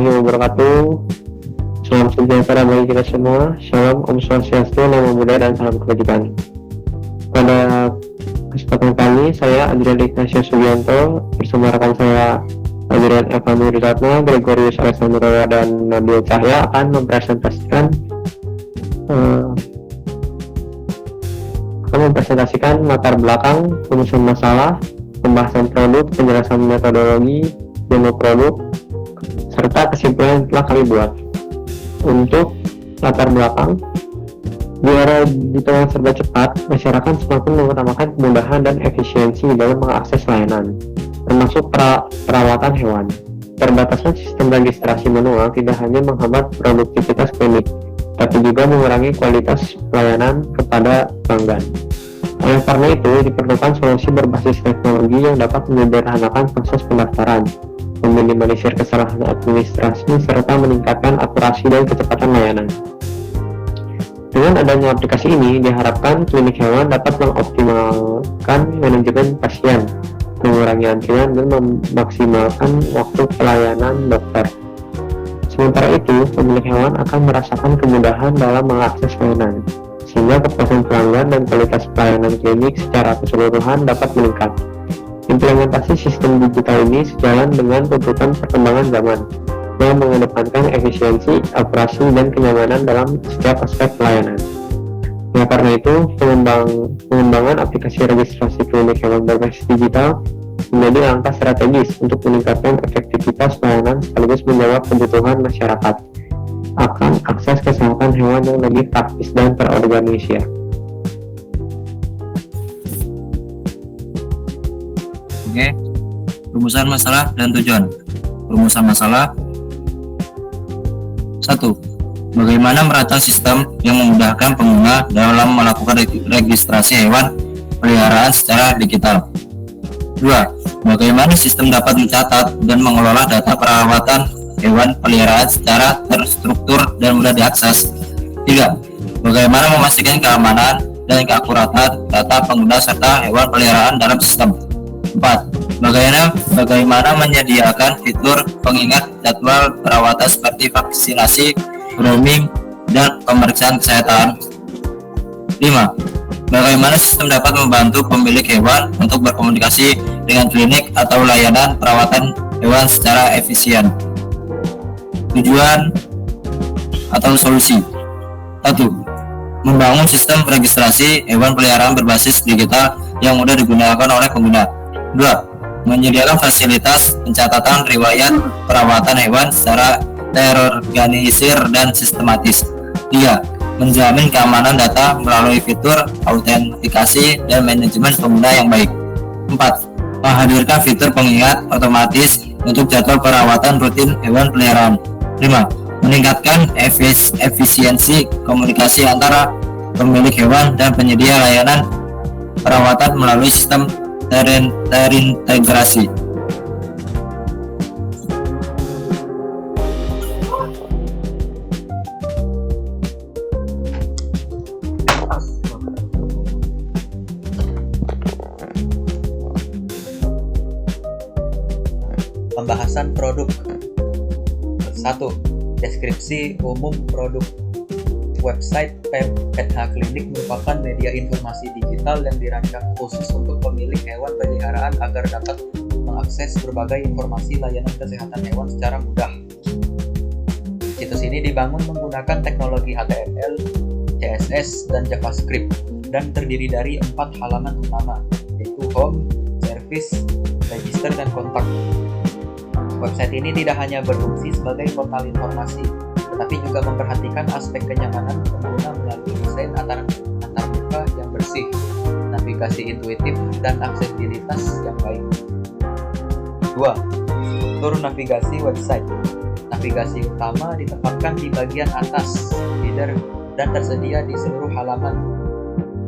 warahmatullahi wabarakatuh. Salam sejahtera bagi kita semua. Shalom, Om Swastiastu, Namo Buddhaya, dan salam kebajikan. Pada kesempatan kali saya Adrian Ignatius Subianto bersama rekan saya Adrian Eva Nuriratna, Gregorius Alexandra, dan Nabil Cahya akan mempresentasikan latar belakang, rumusan masalah, pembahasan produk, penjelasan metodologi, demo produk, serta kesimpulan yang telah kami buat. Untuk latar belakang, di era digital yang serba cepat, masyarakat semakin mengutamakan kemudahan dan efisiensi dalam mengakses layanan, termasuk perawatan hewan. Terbatasnya sistem registrasi manual tidak hanya menghambat produktivitas klinik, tapi juga mengurangi kualitas pelayanan kepada pelanggan. Oleh karena itu, diperlukan solusi berbasis teknologi yang dapat menyederhanakan proses pendaftaran, meminimalisir kesalahan administrasi, serta meningkatkan akurasi dan kecepatan layanan. Dengan adanya aplikasi ini, diharapkan klinik hewan dapat mengoptimalkan manajemen pasien, mengurangi antrian, dan memaksimalkan waktu pelayanan dokter. Sementara itu, pemilik hewan akan merasakan kemudahan dalam mengakses layanan, sehingga kepuasan pelanggan dan kualitas pelayanan klinik secara keseluruhan dapat meningkat. Implementasi sistem digital ini sejalan dengan tuntutan perkembangan zaman yang mengedepankan efisiensi, akurasi, dan kenyamanan dalam setiap aspek pelayanan. Oleh karena itu, pengembangan aplikasi registrasi klinik hewan berbasis digital menjadi langkah strategis untuk meningkatkan efektivitas pelayanan sekaligus menjawab kebutuhan masyarakat akan akses kesehatan hewan yang lebih praktis dan terorganisir. Oke, rumusan masalah dan tujuan. Rumusan masalah 1. Bagaimana merancang sistem yang memudahkan pengguna dalam melakukan registrasi hewan peliharaan secara digital. 2. Bagaimana sistem dapat mencatat dan mengelola data perawatan hewan peliharaan secara terstruktur dan mudah diakses. 3. Bagaimana memastikan keamanan dan keakuratan data pengguna serta hewan peliharaan dalam sistem. 4. Bagaimana menyediakan fitur pengingat jadwal perawatan seperti vaksinasi, grooming, dan pemeriksaan kesehatan. 5. Bagaimana sistem dapat membantu pemilik hewan untuk berkomunikasi dengan klinik atau layanan perawatan hewan secara efisien. Tujuan atau solusi. 1. Membangun sistem registrasi hewan peliharaan berbasis digital yang mudah digunakan oleh pengguna. 2. Menyediakan fasilitas pencatatan riwayat perawatan hewan secara terorganisir dan sistematis. 3. Menjamin keamanan data melalui fitur autentikasi dan manajemen pengguna yang baik. 4. Menghadirkan fitur pengingat otomatis untuk jadwal perawatan rutin hewan peliharaan. 5. Meningkatkan efisiensi komunikasi antara pemilik hewan dan penyedia layanan perawatan melalui sistem terintegrasi. Pembahasan produk. 1. Deskripsi umum produk. Website PetH Klinik merupakan media informasi digital yang dirancang khusus untuk pemilik hewan peliharaan agar dapat mengakses berbagai informasi layanan kesehatan hewan secara mudah. Situs ini dibangun menggunakan teknologi HTML, CSS, dan JavaScript dan terdiri dari 4 halaman utama, yaitu Home, Service, Register, dan Kontak. Website ini tidak hanya berfungsi sebagai portal informasi, tetapi juga memperhatikan aspek kenyamanan pengguna melalui desain antarmuka yang bersih, navigasi intuitif, dan aksesibilitas yang baik. 2. Struktur navigasi website. Navigasi utama ditempatkan di bagian atas header dan tersedia di seluruh halaman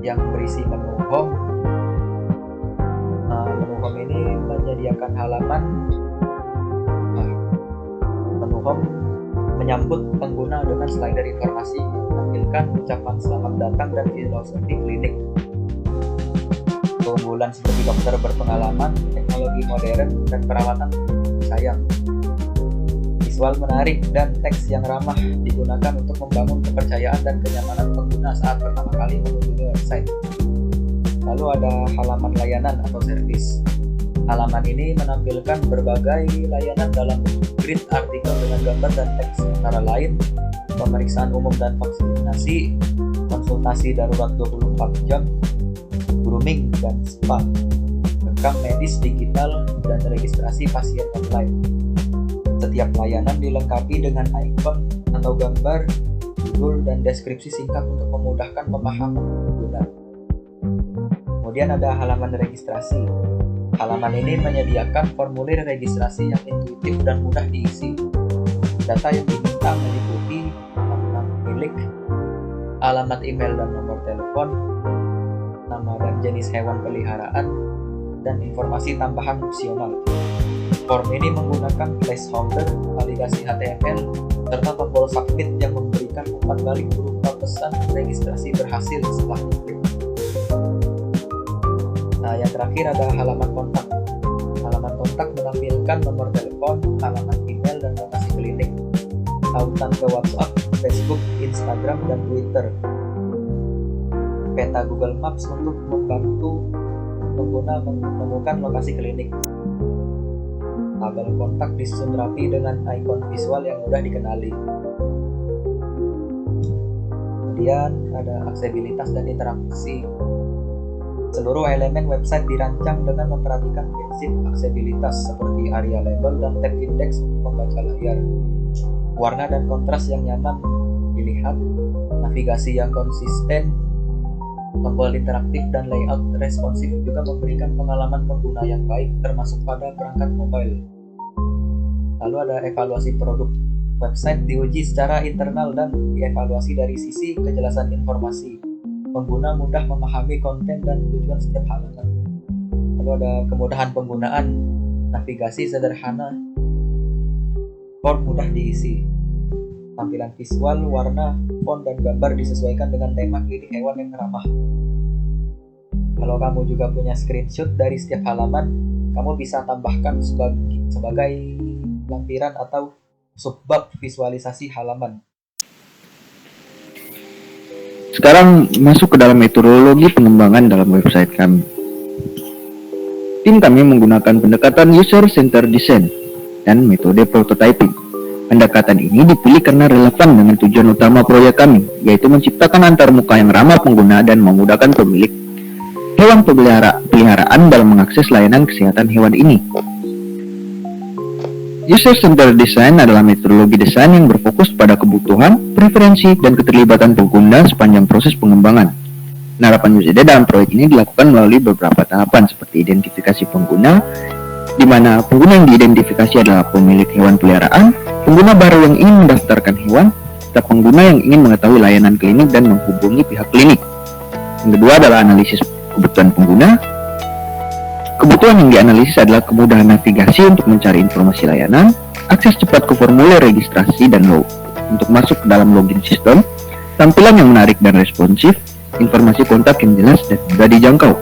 yang berisi menu home. Menu home ini menyediakan menu home menyambut pengguna dengan slider informasi yang menampilkan ucapan selamat datang dan filosofi klinik. Keunggulan seperti dokter berpengalaman, teknologi modern, dan perawatan sayang. visual menarik, dan teks yang ramah digunakan untuk membangun kepercayaan dan kenyamanan pengguna saat pertama kali mengunjungi website. Lalu ada halaman layanan atau servis. Halaman ini menampilkan berbagai layanan dalam grid artikel dengan gambar dan teks, antara lain pemeriksaan umum dan vaksinasi, konsultasi darurat 24 jam, grooming dan spa, rekam medis digital, dan registrasi pasien online. Setiap layanan dilengkapi dengan ikon atau gambar, judul, dan deskripsi singkat untuk memudahkan pemahaman pengguna. Kemudian ada halaman registrasi. Halaman ini menyediakan formulir registrasi yang intuitif dan mudah diisi. Data yang diminta meliputi nama milik, alamat email dan nomor telepon, nama dan jenis hewan peliharaan, dan informasi tambahan opsional. Form ini menggunakan placeholder, validasi HTML, serta tombol submit yang memberikan umpan balik berupa pesan registrasi berhasil setelah diklik. Nah, yang terakhir ada halaman kontak. Halaman kontak menampilkan nomor telepon, alamat email, dan lokasi klinik, tautan ke WhatsApp, Facebook, Instagram, dan Twitter. Peta Google Maps untuk membantu pengguna menemukan lokasi klinik. Tabel kontak disusun rapi dengan ikon visual yang mudah dikenali. Kemudian ada aksesibilitas dan interaksi. Seluruh elemen website dirancang dengan memperhatikan prinsip aksesibilitas seperti area label dan tab index untuk membaca layar, warna dan kontras yang nyaman dilihat, navigasi yang konsisten, tombol interaktif, dan layout responsif juga memberikan pengalaman pengguna yang baik termasuk pada perangkat mobile. Lalu ada evaluasi produk. Website diuji secara internal dan dievaluasi dari sisi kejelasan informasi. Pengguna mudah memahami konten dan tujuan setiap halaman. Lalu ada kemudahan penggunaan. Navigasi sederhana, form mudah diisi. Tampilan visual, warna, font, dan gambar disesuaikan dengan tema klinik hewan yang ramah. Kalau kamu juga punya screenshot dari setiap halaman, kamu bisa tambahkan sebagai lampiran atau subbab visualisasi halaman. Sekarang masuk ke dalam metodologi pengembangan dalam website kami. Tim kami menggunakan pendekatan user-centered design dan metode prototyping. Pendekatan ini dipilih karena relevan dengan tujuan utama proyek kami, yaitu menciptakan antarmuka yang ramah pengguna dan memudahkan pemilik hewan peliharaan dalam mengakses layanan kesehatan hewan ini. User-centered design adalah metodologi desain yang berfokus pada kebutuhan, preferensi, dan keterlibatan pengguna sepanjang proses pengembangan. Penerapan UCD dalam proyek ini dilakukan melalui beberapa tahapan seperti identifikasi pengguna, di mana pengguna yang diidentifikasi adalah pemilik hewan peliharaan, pengguna baru yang ingin mendaftarkan hewan, serta pengguna yang ingin mengetahui layanan klinik dan menghubungi pihak klinik. Yang kedua adalah analisis kebutuhan pengguna. Kebutuhan yang dianalisis adalah kemudahan navigasi untuk mencari informasi layanan, akses cepat ke formulir registrasi dan untuk masuk ke dalam login sistem, tampilan yang menarik dan responsif, informasi kontak yang jelas dan mudah dijangkau.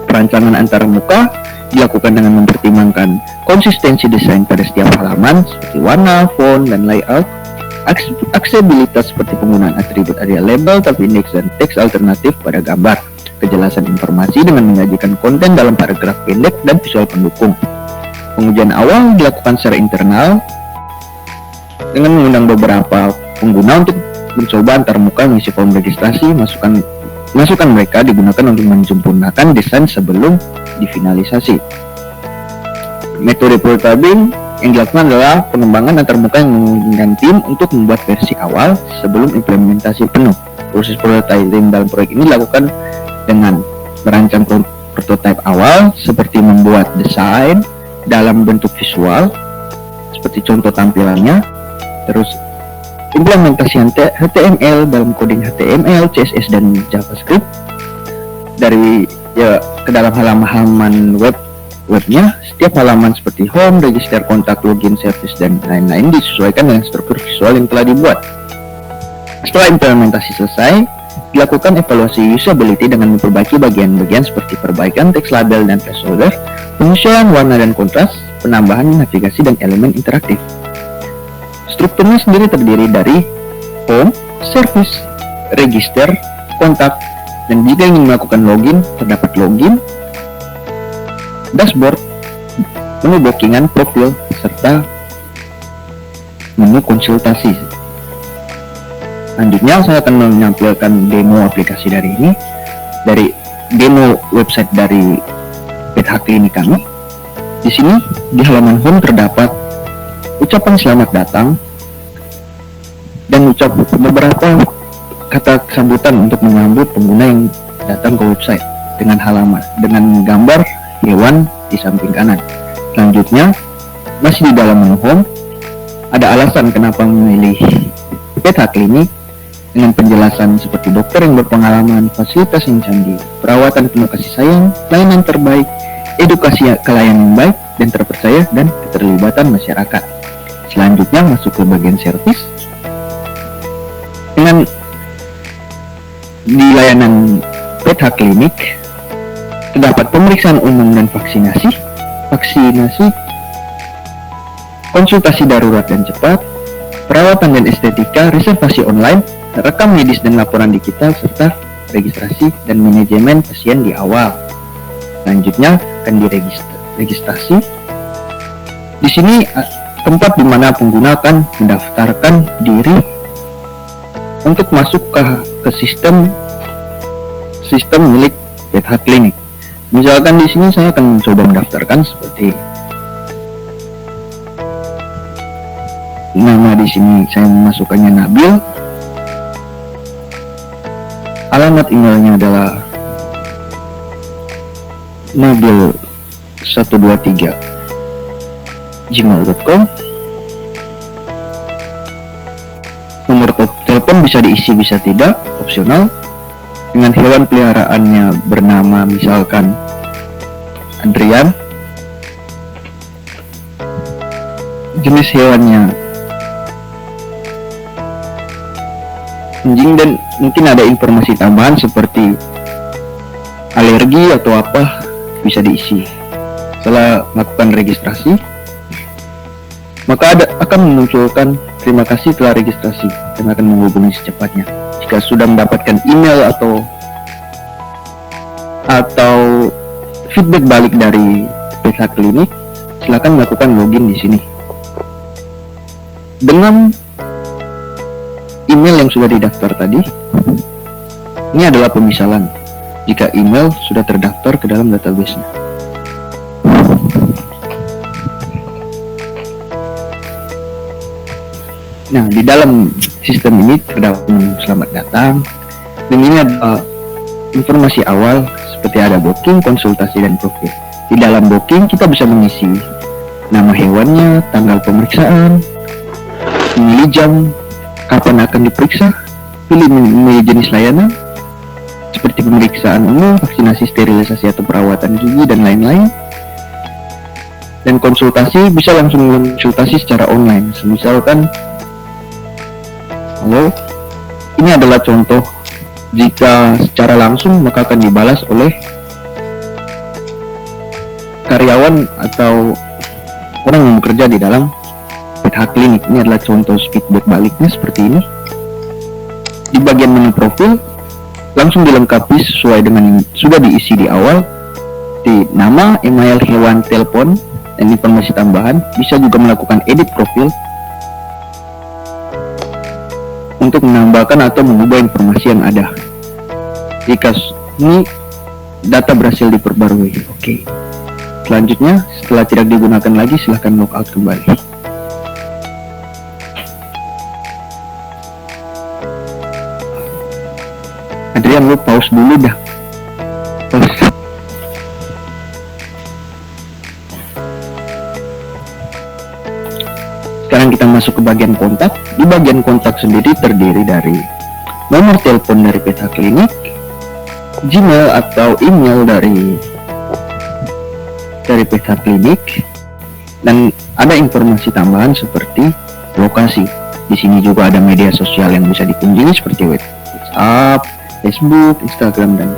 Perancangan antarmuka dilakukan dengan mempertimbangkan konsistensi desain pada setiap halaman seperti warna, font, dan layout, aksesibilitas seperti penggunaan atribut area label, tab index, dan teks alternatif pada gambar, kejelasan informasi dengan menyajikan konten dalam paragraf pendek dan visual pendukung. Pengujian awal dilakukan secara internal dengan mengundang beberapa pengguna untuk mencoba antarmuka mengisi form registrasi. Masukan mereka digunakan untuk menyempurnakan desain sebelum difinalisasi. Metode prototyping yang dilakukan adalah pengembangan antarmuka yang memungkinkan tim untuk membuat versi awal sebelum implementasi penuh. Proses prototyping dalam proyek ini dilakukan dengan merancang prototipe awal seperti membuat desain dalam bentuk visual seperti contoh tampilannya, terus implementasian HTML dalam coding HTML, CSS, dan JavaScript dari ke dalam halaman webnya. Setiap halaman seperti home, register, kontak, login, service, dan lain-lain disesuaikan dengan struktur visual yang telah dibuat. Setelah implementasi selesai, dilakukan evaluasi usability dengan memperbaiki bagian-bagian seperti perbaikan teks label dan placeholder, penyesuaian warna dan kontras, penambahan navigasi, dan elemen interaktif. Strukturnya sendiri terdiri dari home, service, register, kontak, dan jika ingin melakukan login, terdapat login, dashboard, menu bookingan, profil, serta menu konsultasi. Selanjutnya saya akan menampilkan demo aplikasi dari ini, dari demo website dari PH Klinik kami. Di sini di halaman home terdapat ucapan selamat datang dan beberapa kata sambutan untuk menyambut pengguna yang datang ke website dengan gambar hewan di samping kanan. Selanjutnya masih di dalam menu home ada alasan kenapa memilih PH Klinik dengan penjelasan seperti dokter yang berpengalaman, fasilitas yang canggih, perawatan penuh kasih sayang, layanan terbaik, edukasi kelayanan yang baik dan terpercaya, dan keterlibatan masyarakat. Selanjutnya masuk ke bagian servis. Dengan di layanan PH Klinik terdapat pemeriksaan umum dan vaksinasi, konsultasi darurat dan cepat, perawatan dan estetika, reservasi online, rekam medis dan laporan digital, serta registrasi dan manajemen pasien di awal. Selanjutnya akan diregistrasi. Di sini tempat di mana pengguna akan mendaftarkan diri untuk masuk ke sistem milik PH Klinik. Misalkan di sini saya akan mencoba mendaftarkan seperti nama. Di sini saya memasukkannya Nabil. Alamat emailnya adalah nabil123@gmail.com. Nomor telepon bisa diisi bisa tidak, opsional. Dengan hewan peliharaannya bernama misalkan Adrian. Jenis hewannya anjing, dan mungkin ada informasi tambahan seperti alergi atau apa bisa diisi. Setelah melakukan registrasi, maka akan memunculkan terima kasih telah registrasi dan akan menghubungi secepatnya. Jika sudah mendapatkan email atau feedback balik dari PH Klinik, silakan melakukan login di sini. Dengan email yang sudah didaftar tadi, ini adalah pemisalan jika email sudah terdaftar ke dalam database-nya. Nah, di dalam sistem ini terdapat selamat datang, dan ini ada informasi awal seperti ada booking, konsultasi, dan profil. Di dalam booking kita bisa mengisi nama hewannya, tanggal pemeriksaan, memilih jam kapan akan diperiksa, memilih jenis layanan seperti pemeriksaan umum, vaksinasi, sterilisasi atau perawatan gigi, dan lain-lain. Dan konsultasi bisa langsung konsultasi secara online. Misalkan, halo, ini adalah contoh. Jika secara langsung maka akan dibalas oleh karyawan atau orang yang bekerja di dalam PH Klinik. Ini adalah contoh feedback baliknya seperti ini. Di bagian menu profil langsung dilengkapi sesuai dengan yang sudah diisi di awal, di nama, email, hewan, telepon, dan informasi tambahan. Bisa juga melakukan edit profil untuk menambahkan atau mengubah informasi yang ada. Jika ini data berhasil diperbarui. Oke. Selanjutnya, setelah tidak digunakan lagi, silahkan logout kembali. Adrian, lu pause dulu dah. Pause. Sekarang kita masuk ke bagian kontak. Di bagian kontak sendiri terdiri dari nomor telepon dari PH Klinik, Gmail atau email dari PH Klinik, dan ada informasi tambahan seperti lokasi. Di sini juga ada media sosial yang bisa dikunjungi seperti WhatsApp, Facebook, Instagram, dan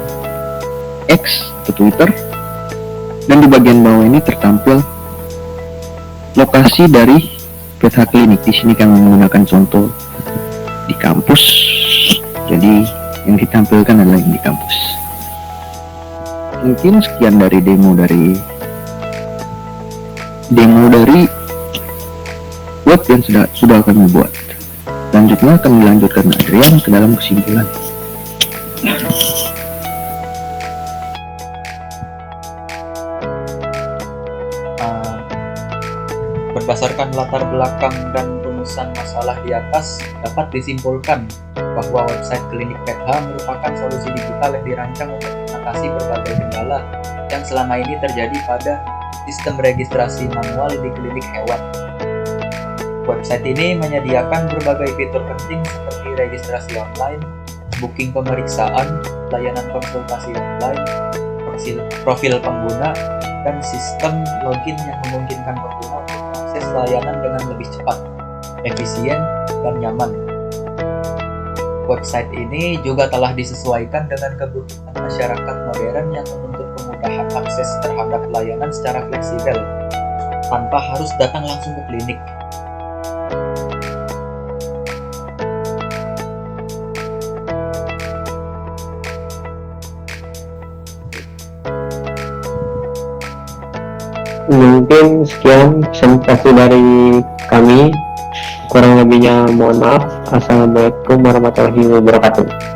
X atau Twitter. Dan di bagian bawah ini tertampil lokasi dari PET Klinik. Di sini kami menggunakan contoh di kampus. Jadi yang ditampilkan adalah yang di kampus. Mungkin sekian dari demo dari web yang sudah kami buat. Selanjutnya akan dilanjutkan Adrian ke dalam kesimpulan. Berdasarkan latar belakang dan rumusan masalah di atas, dapat disimpulkan bahwa website klinik PETH merupakan solusi digital yang dirancang untuk mengatasi berbagai kendala yang selama ini terjadi pada sistem registrasi manual di klinik hewan. Website ini menyediakan berbagai fitur penting seperti registrasi online, booking pemeriksaan, layanan konsultasi online, profil pengguna, dan sistem login yang memungkinkan pengguna untuk mengakses layanan dengan lebih cepat, efisien, dan nyaman. Website ini juga telah disesuaikan dengan kebutuhan masyarakat modern yang menuntut kemudahan akses terhadap layanan secara fleksibel, tanpa harus datang langsung ke klinik. Mungkin sekian presentasi dari kami. Kurang lebihnya mohon maaf. Assalamualaikum warahmatullahi wabarakatuh.